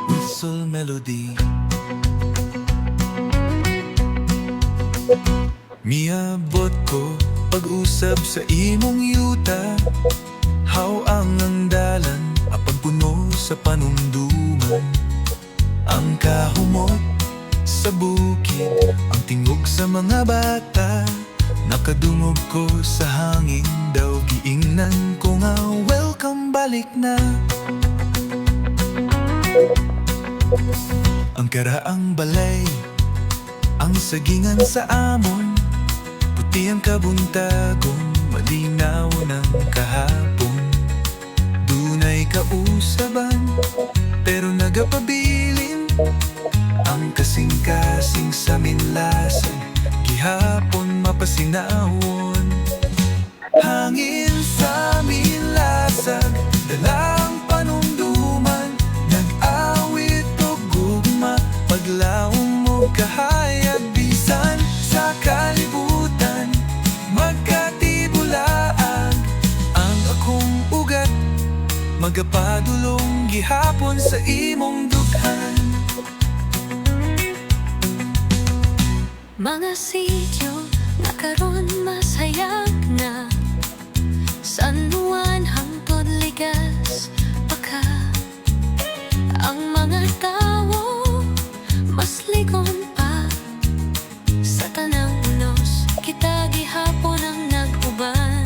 Whistle melody. Miabot ko pag-usap sa imong yuta. How ang dalan apagpuno sa panumduman. Ang kahumot sa bukid, ang tingog sa mga bata. Nakadungog ko sa hangin daw, giingnan ko nga welcome balik na. Ang karaang balay, ang sagingan sa amon, puti ang kabuntagon, malinaw ng kahapon. Dunay kausaban, pero nagapabilin ang kasing-kasing sa minlasan, gihapon mapasinawon. Hangin sa minlasag, dalang panumduman, nag-awit o gugma, paglaom mo kahayag, bisan sa kalibutan, magkatibulaag ang akong ugat, magapadulong gihapon sa imong dughan. Mga sityo na karon masayag na, San Juan hangtod Ligas Baka. Ang mga tawo mas ligon pa, sa tanang unos kita gihapon ang nag-uban.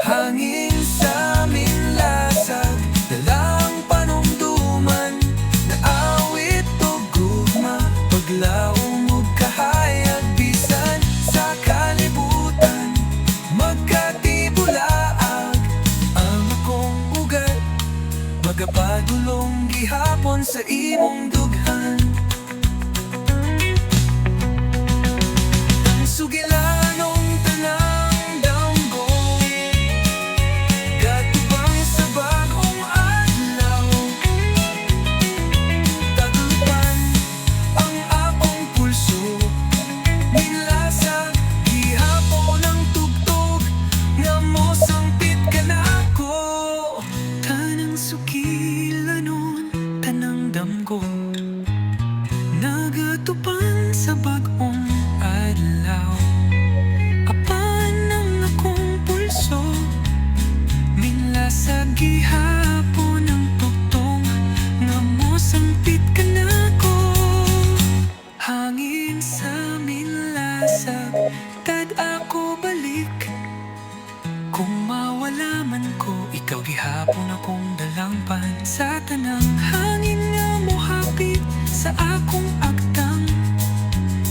Hangin sa minlasag, dalang panumduman, naawit o gugma, paglaom o kahayag, bisan sa kalibutan, magkatibulaag ang akong ugat, magapadulong gihapon sa imong dughan. Sugilanong tanang damgo, gatubang sa bagong adlaw. Taglupan ang akong pulso, minlasag gihapon ang tugtog, nga mo sangpit ka na ako. Tanang sugilanon, tanang damgo, nagatubang sa bagong adlaw. Apan ang akong pulso, minlasag gihapon ang tugtog, nga mo sangpit ka na ako. Hangin sa minlasag, tad ako balik. Kung mawala man ko, ikaw gihapon akong dalangpan. Sa tanang hangin nga mo hapit sa akong agtang,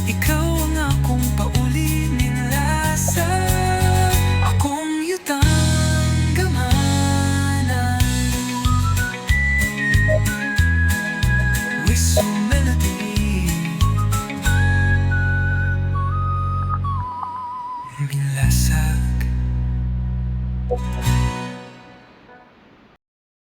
ikaw ang akong pauli minlasag, akong yutang gamanan. Whistle melody, minlasag.